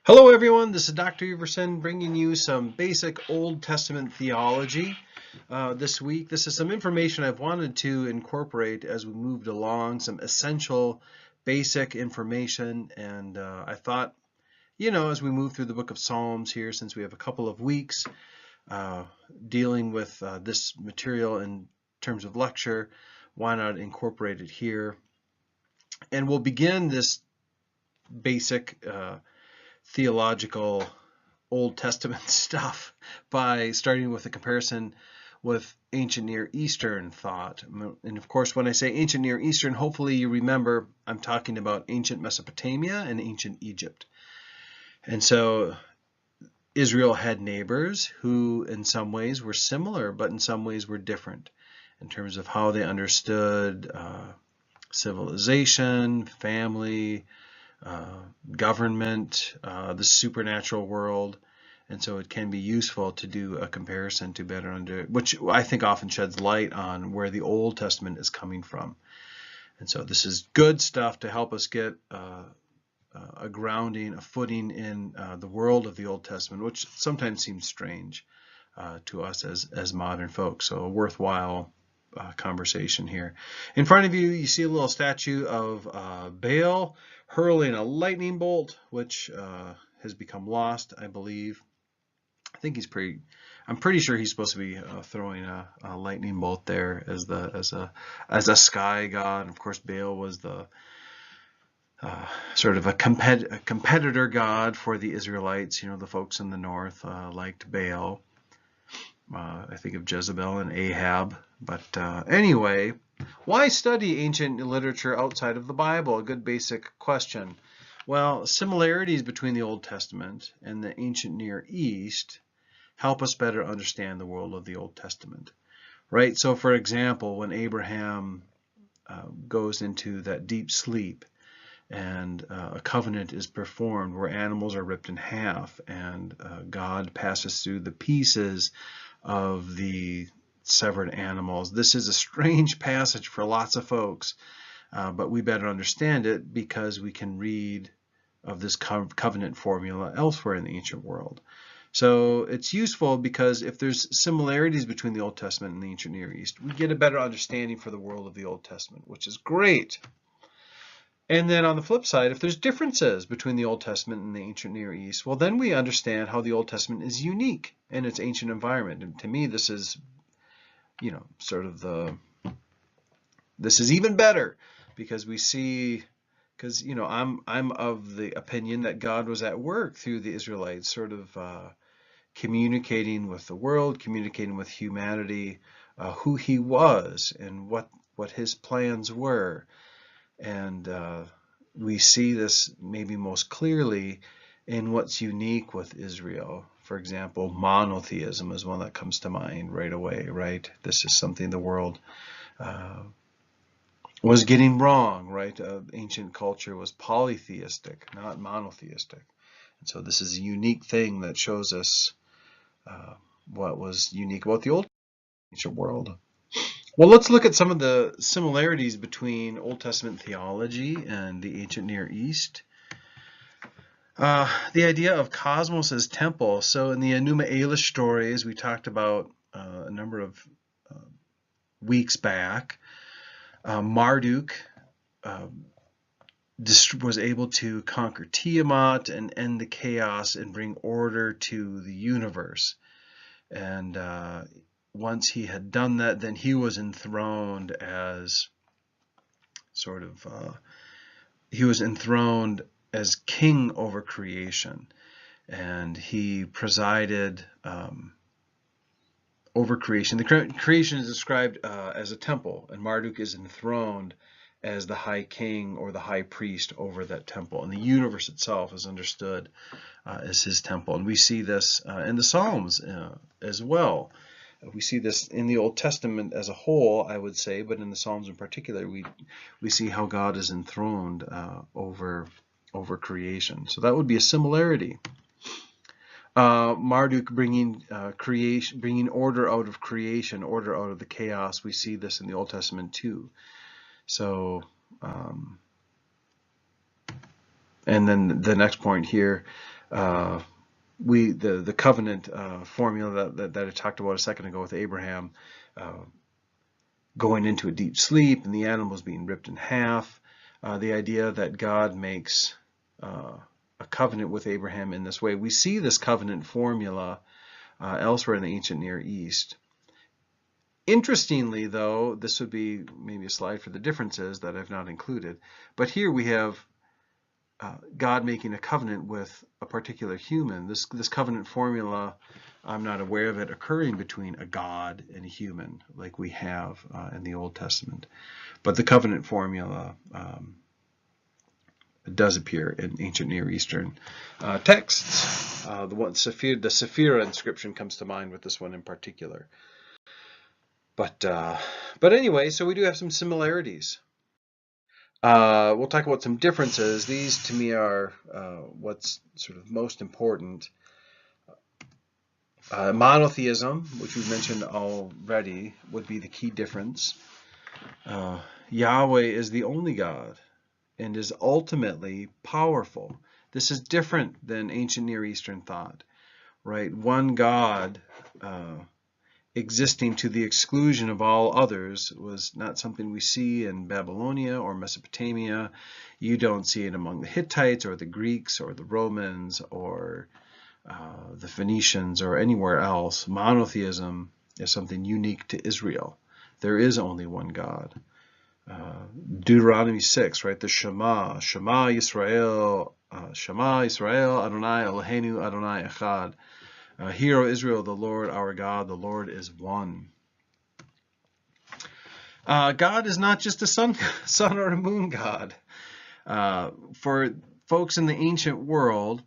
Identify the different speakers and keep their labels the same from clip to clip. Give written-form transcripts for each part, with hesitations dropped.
Speaker 1: Hello everyone, this is Dr. Everson bringing you some basic Old Testament theology this week. This is some information I've wanted to incorporate as we moved along, some essential basic information, and I thought, as we move through the book of Psalms here, since we have a couple of weeks uh, dealing with this material in terms of lecture, why not incorporate it here? And we'll begin this basic theological Old Testament stuff by starting with a comparison with ancient Near Eastern thought. And of course, when I say ancient Near Eastern, hopefully you remember I'm talking about ancient Mesopotamia and ancient Egypt. And so Israel had neighbors who in some ways were similar, but in some ways were different in terms of how they understood civilization, family, government, the supernatural world. And so it can be useful to do a comparison to better which I think often sheds light on where the Old Testament is coming from. And so this is good stuff to help us get a grounding, a footing in the world of the Old Testament, which sometimes seems strange to us as modern folks. So a worthwhile conversation here. In front of you, you see a little statue of Baal hurling a lightning bolt, which has become lost, I believe. I'm pretty sure he's supposed to be throwing a lightning bolt there as a sky god. Of course, Baal was the sort of a competitor god for the Israelites. The folks in the north liked Baal. I think of Jezebel and Ahab. But anyway, why study ancient literature outside of the Bible? A good basic question. Well, similarities between the Old Testament and the ancient Near East help us better understand the world of the Old Testament, right? So, for example, when Abraham goes into that deep sleep and a covenant is performed where animals are ripped in half and God passes through the pieces of the severed animals. This is a strange passage for lots of folks, but we better understand it because we can read of this covenant formula elsewhere in the ancient world. So it's useful because if there's similarities between the Old Testament and the ancient Near East, we get a better understanding for the world of the Old Testament, which is great. And then on the flip side, if there's differences between the Old Testament and the ancient Near East, well, then we understand how the Old Testament is unique in its ancient environment. And to me, this is, this is even better because we see, I'm of the opinion that God was at work through the Israelites, sort of communicating with the world, communicating with humanity, who he was and what his plans were. And we see this maybe most clearly in what's unique with Israel. For example, monotheism is one that comes to mind right away, right? This is something the world was getting wrong, right? Ancient culture was polytheistic, not monotheistic. And so this is a unique thing that shows us what was unique about the old ancient world. Well, let's look at some of the similarities between Old Testament theology and the ancient Near East. The idea of cosmos as temple. So in the Enuma Elish stories we talked about a number of weeks back, Marduk was able to conquer Tiamat and end the chaos and bring order to the universe. And once he had done that, then he was enthroned as as king over creation, and he presided over creation. The creation is described as a temple, and Marduk is enthroned as the high king or the high priest over that temple, and the universe itself is understood as his temple. And we see this in the Psalms as well. We see this in the Old Testament as a whole, I would say, but in the Psalms in particular, we see how God is enthroned over creation. So that would be a similarity. Marduk bringing order out of creation, order out of the chaos. We see this in the Old Testament too. So, and then the next point here, The covenant formula that I talked about a second ago with Abraham going into a deep sleep and the animals being ripped in half, the idea that God makes a covenant with Abraham in this way. We see this covenant formula elsewhere in the ancient Near East. Interestingly, though, this would be maybe a slide for the differences that I've not included, but here we have God making a covenant with a particular human. This covenant formula, I'm not aware of it occurring between a God and a human like we have in the Old Testament. But the covenant formula does appear in ancient Near Eastern texts. The Sephira inscription comes to mind with this one in particular. But anyway, so we do have some similarities. We'll talk about some differences. These, to me, are what's sort of most important. Monotheism, which we've mentioned already, would be the key difference. Yahweh is the only God and is ultimately powerful. This is different than ancient Near Eastern thought, right? One God existing to the exclusion of all others was not something we see in Babylonia or Mesopotamia. You don't see it among the Hittites or the Greeks or the Romans or the Phoenicians or anywhere else. Monotheism is something unique to Israel. There is only one God. Deuteronomy 6, right? The Shema Yisrael, Adonai Eloheinu, Adonai Echad. Hear, O Israel, the Lord our God, the Lord is one. God is not just a sun or a moon god. For folks in the ancient world,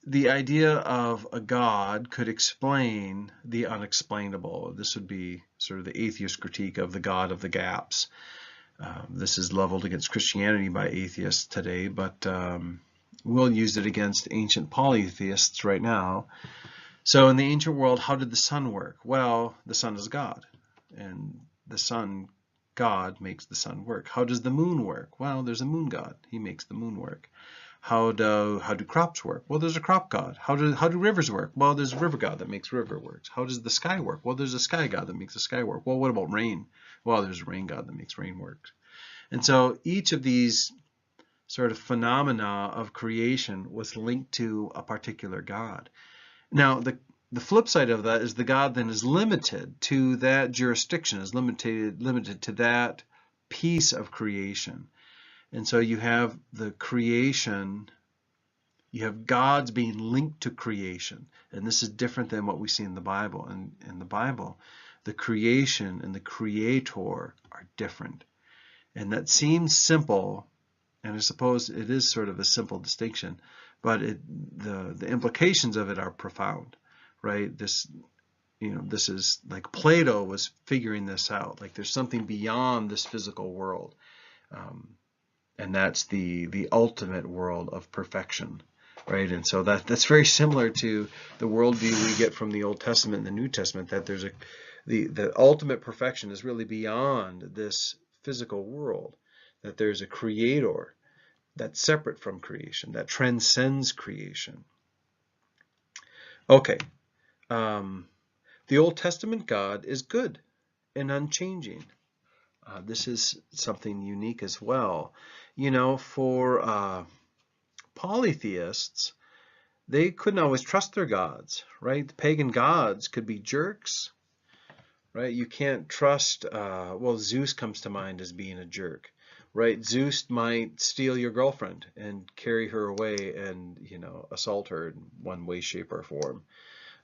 Speaker 1: the idea of a god could explain the unexplainable. This would be sort of the atheist critique of the God of the gaps. This is leveled against Christianity by atheists today, but we'll use it against ancient polytheists right now. So in the ancient world, how did the sun work? Well, the sun is God, and the sun, God, makes the sun work. How does the moon work? Well, there's a moon god. He makes the moon work. How do crops work? Well, there's a crop god. How do rivers work? Well, there's a river god that makes river works. How does the sky work? Well, there's a sky god that makes the sky work. Well, what about rain? Well, there's a rain god that makes rain work. And so each of these sort of phenomena of creation was linked to a particular god. Now, the flip side of that is the God then is limited to that jurisdiction, is limited to that piece of creation. And so you have the creation, you have gods being linked to creation. And this is different than what we see in the Bible. And in the Bible, the creation and the creator are different. And that seems simple, and I suppose it is sort of a simple distinction, but the implications of it are profound, right? This is like Plato was figuring this out. Like there's something beyond this physical world, and that's the ultimate world of perfection, right? And so that's very similar to the worldview we get from the Old Testament and the New Testament, that there's the ultimate perfection is really beyond this physical world, that there's a creator that's separate from creation, that transcends creation. Okay, the Old Testament God is good and unchanging. This is something unique as well. You know, for polytheists, they couldn't always trust their gods, right? The pagan gods could be jerks, right? You can't trust, well, Zeus comes to mind as being a jerk, right? Zeus might steal your girlfriend and carry her away and, assault her in one way, shape, or form.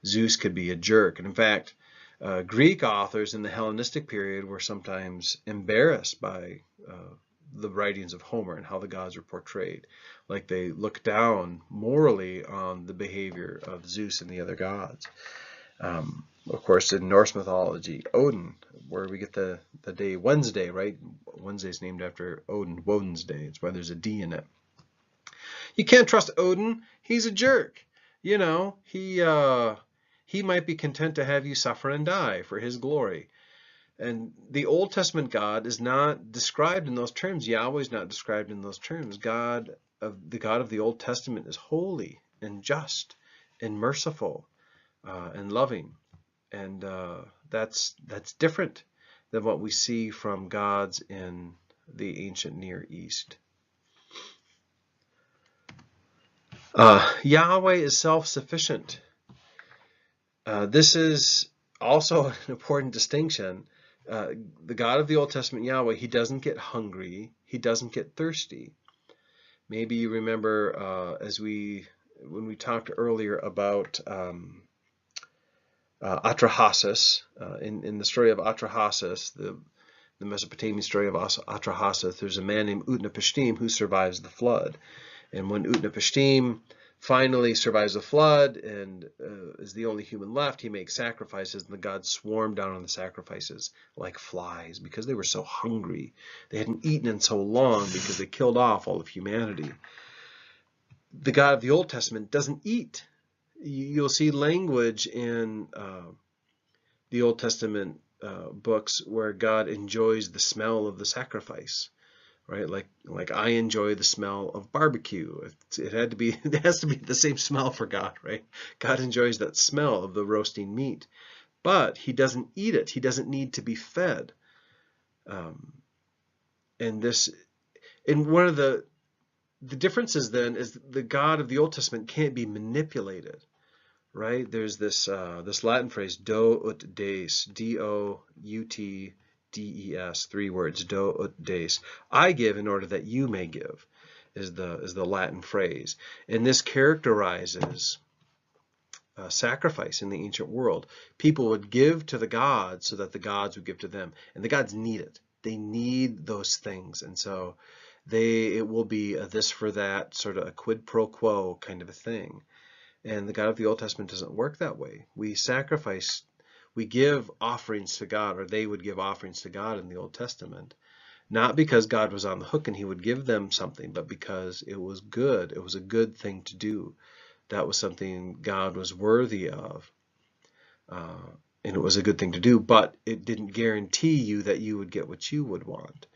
Speaker 1: Zeus could be a jerk. And in fact, Greek authors in the Hellenistic period were sometimes embarrassed by the writings of Homer and how the gods were portrayed. Like they looked down morally on the behavior of Zeus and the other gods. Of course, in Norse mythology, Odin, where we get the day Wednesday, right? Wednesday's named after Odin, Woden's Day. It's why there's a D in it. You can't trust Odin. He's a jerk. He might be content to have you suffer and die for his glory. And the Old Testament God is not described in those terms. Yahweh is not described in those terms. God God of the Old Testament is holy and just and merciful and loving, and that's different than what we see from gods in the ancient Near East. Yahweh is self-sufficient. This is also an important distinction. The God of the Old Testament, Yahweh, he doesn't get hungry. He doesn't get thirsty. Maybe you remember when we talked earlier about Atrahasis, in the story of Atrahasis, the Mesopotamian story of Atrahasis, there's a man named Utnapishtim who survives the flood. And when Utnapishtim finally survives the flood and is the only human left, he makes sacrifices, and the gods swarm down on the sacrifices like flies because they were so hungry. They hadn't eaten in so long because they killed off all of humanity. The God of the Old Testament doesn't eat. You'll see language in the Old Testament books where God enjoys the smell of the sacrifice. Right, like I enjoy the smell of barbecue. It has to be the same smell for God, right? God enjoys that smell of the roasting meat, but he doesn't eat it. He doesn't need to be fed. And one of the differences then is the God of the Old Testament can't be manipulated, right? There's this Latin phrase, do ut des, D-O-U-T. D-E-S, 3 words, do ut des. I give in order that you may give, is the Latin phrase. And this characterizes sacrifice in the ancient world. People would give to the gods so that the gods would give to them. And the gods need it. They need those things. And so it will be a this for that, sort of a quid pro quo kind of a thing. And the God of the Old Testament doesn't work that way. We give offerings to God, or they would give offerings to God in the Old Testament, not because God was on the hook and he would give them something, but because it was good. It was a good thing to do. That was something God was worthy of, and it was a good thing to do, but it didn't guarantee you that you would get what you would want.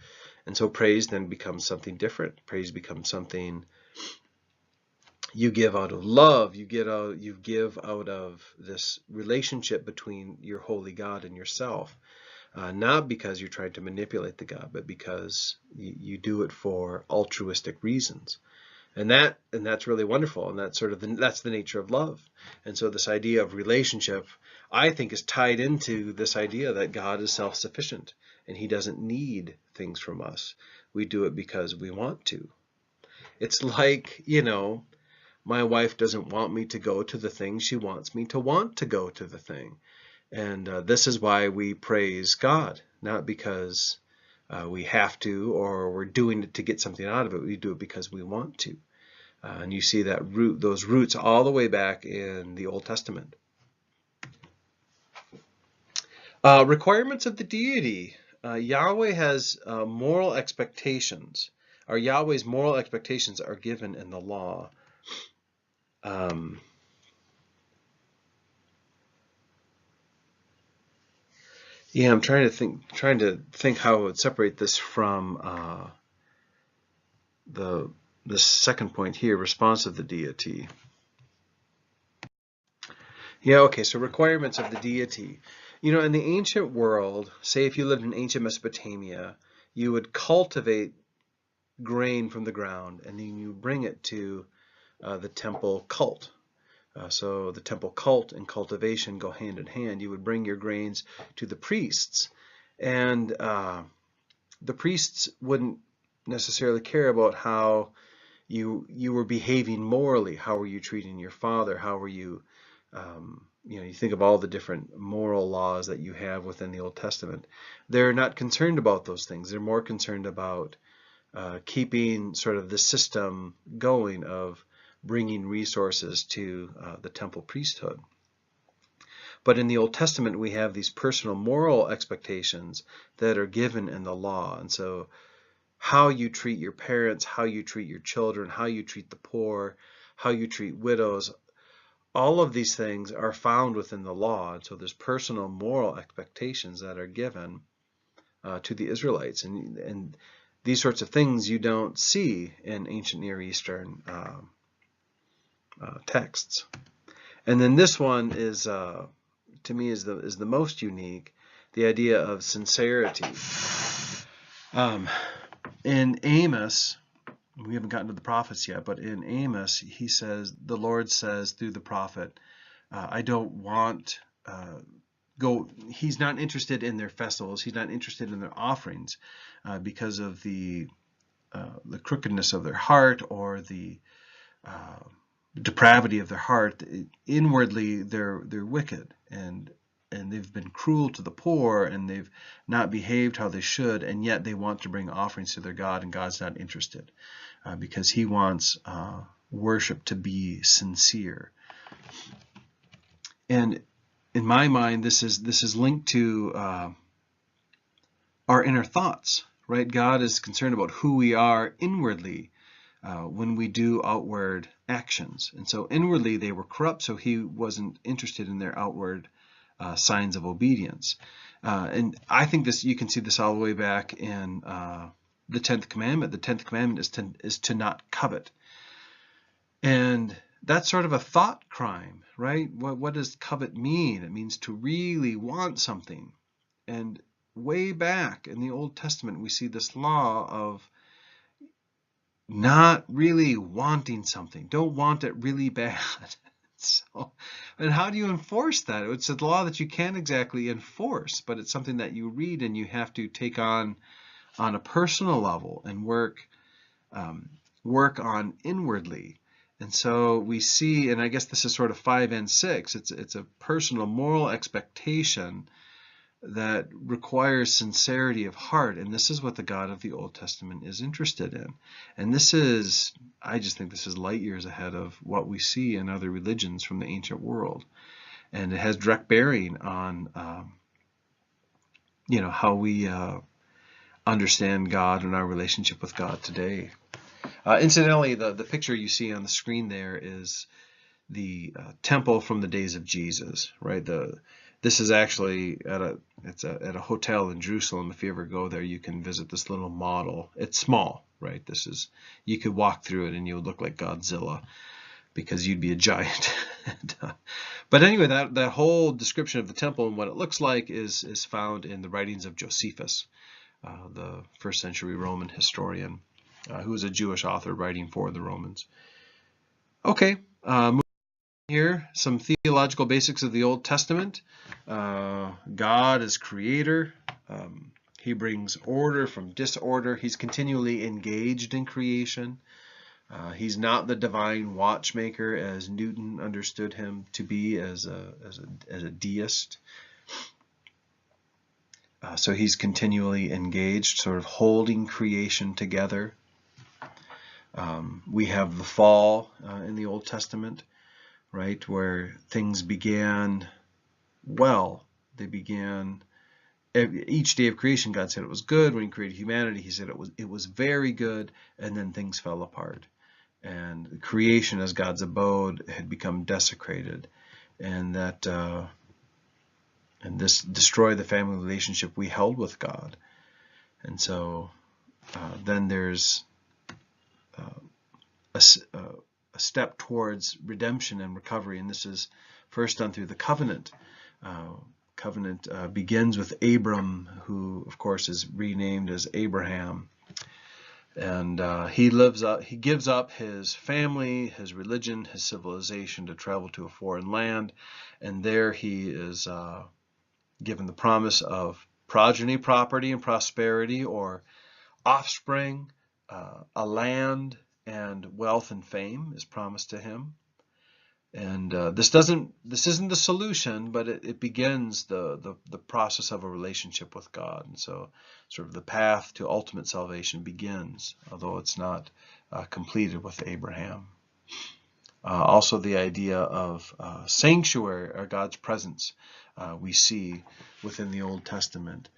Speaker 1: And so praise then becomes something different. Praise becomes something you give out of love. You give out of this relationship between your holy God and yourself, not because you're trying to manipulate the God, but because you do it for altruistic reasons. And that's really wonderful, and that's that's the nature of love. And so this idea of relationship, I think, is tied into this idea that God is self-sufficient and he doesn't need things from us. We do it because we want to. It's like, my wife doesn't want me to go to the thing. She wants me to want to go to the thing. And this is why we praise God, not because we have to or we're doing it to get something out of it. We do it because we want to. And you see those roots all the way back in the Old Testament. Requirements of the deity. Yahweh has moral expectations. Yahweh's moral expectations are given in the law. Yeah, I'm trying to think how I would separate this from the second point here, response of the deity. Yeah, okay, so requirements of the deity. In the ancient world, say if you lived in ancient Mesopotamia, you would cultivate grain from the ground and then you bring it to the temple cult. So the temple cult and cultivation go hand in hand. You would bring your grains to the priests, and the priests wouldn't necessarily care about how you were behaving morally. How were you treating your father? How were you, you think of all the different moral laws that you have within the Old Testament. They're not concerned about those things. They're more concerned about keeping sort of the system going of bringing resources to the temple priesthood. But in the Old Testament, we have these personal moral expectations that are given in the law. And so how you treat your parents, how you treat your children, how you treat the poor, how you treat widows, all of these things are found within the law. And so there's personal moral expectations that are given to the Israelites. And these sorts of things you don't see in ancient Near Eastern texts. And then this one is, to me, is the most unique, the idea of sincerity. In Amos, we haven't gotten to the prophets yet, but in Amos, he says, the Lord says through the prophet, I don't want, he's not interested in their festivals, he's not interested in their offerings because of the crookedness of their heart or the depravity of their heart. Inwardly, they're wicked, and they've been cruel to the poor, and they've not behaved how they should, and yet they want to bring offerings to their God, and God's not interested because he wants worship to be sincere. And in my mind, this is linked to our inner thoughts, right? God is concerned about who we are inwardly when we do outward actions. And so inwardly they were corrupt, so he wasn't interested in their outward signs of obedience. And I think you can see this all the way back in the 10th commandment. The 10th commandment is to not covet. And that's sort of a thought crime, right? What does covet mean? It means to really want something. And way back in the Old Testament, we see this law of not really wanting something. Don't want it really bad. So, and how do you enforce that? It's a law that you can't exactly enforce, but it's something that you read and you have to take on a personal level and work on inwardly. And so we see, and I guess this is sort of 5 and 6, it's a personal moral expectation that requires sincerity of heart, and this is what the God of the Old Testament is interested in. And I just think this is light years ahead of what we see in other religions from the ancient world. And it has direct bearing on how we understand God and our relationship with God today. Incidentally, the picture you see on the screen there is the temple from the days of Jesus, right? This is actually at a hotel in Jerusalem. If you ever go there, you can visit this little model. It's small, right? You could walk through it and you would look like Godzilla because you'd be a giant. But anyway, that whole description of the temple and what it looks like is found in the writings of Josephus, the 1st century Roman historian, who was a Jewish author writing for the Romans. Okay, moving here, some theological basics of the Old Testament. God is creator. He brings order from disorder. He's continually engaged in creation. He's not the divine watchmaker as Newton understood him to be as a deist. So he's continually engaged, sort of holding creation together. We have the fall in the Old Testament, right, where things began well. They began, each day of creation, God said it was good. When he created humanity, he said it was very good, and then things fell apart. And creation as God's abode had become desecrated, and this destroyed the family relationship we held with God. And so then there's a step towards redemption and recovery, and this is first done through the covenant. Covenant begins with Abram, who of course is renamed as Abraham, and he gives up his family, his religion, his civilization to travel to a foreign land, and there he is given the promise of progeny, property, and prosperity, or offspring, a land, and wealth and fame is promised to him. And this isn't the solution, but it begins the process of a relationship with God. And so sort of the path to ultimate salvation begins, although it's not completed with Abraham. Also the idea of sanctuary, or God's presence, we see within the Old Testament.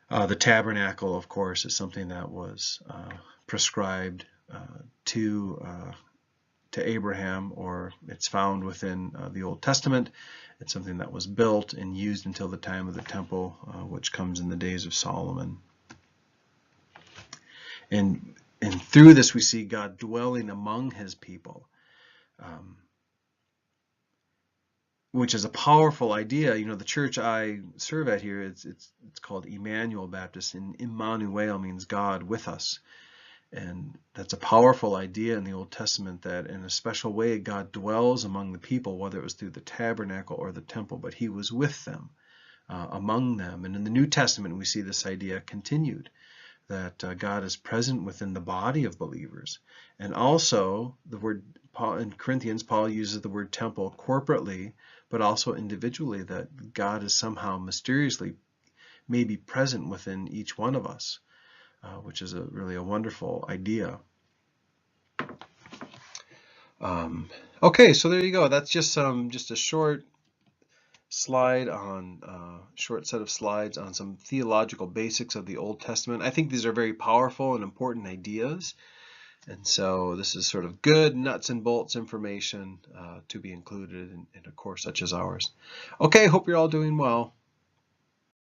Speaker 1: The tabernacle, of course, is something that was prescribed to Abraham, or it's found within the Old Testament. It's something that was built and used until the time of the temple, which comes in the days of Solomon. And through this we see God dwelling among his people, which is a powerful idea. You know, the church I serve at here, it's called Emmanuel Baptist, and Emmanuel means God with us. And that's a powerful idea in the Old Testament, that in a special way God dwells among the people, whether it was through the tabernacle or the temple, but he was with them, among them. And in the New Testament we see this idea continued, that God is present within the body of believers. And also the word, Paul in Corinthians, Paul uses the word temple corporately, but also individually, that God is somehow mysteriously maybe present within each one of us. Which is really a wonderful idea. Okay, so there you go. That's just a short slide on short set of slides on some theological basics of the Old Testament. I think these are very powerful and important ideas, and so this is sort of good nuts and bolts information to be included in a course such as ours. Okay, hope you're all doing well.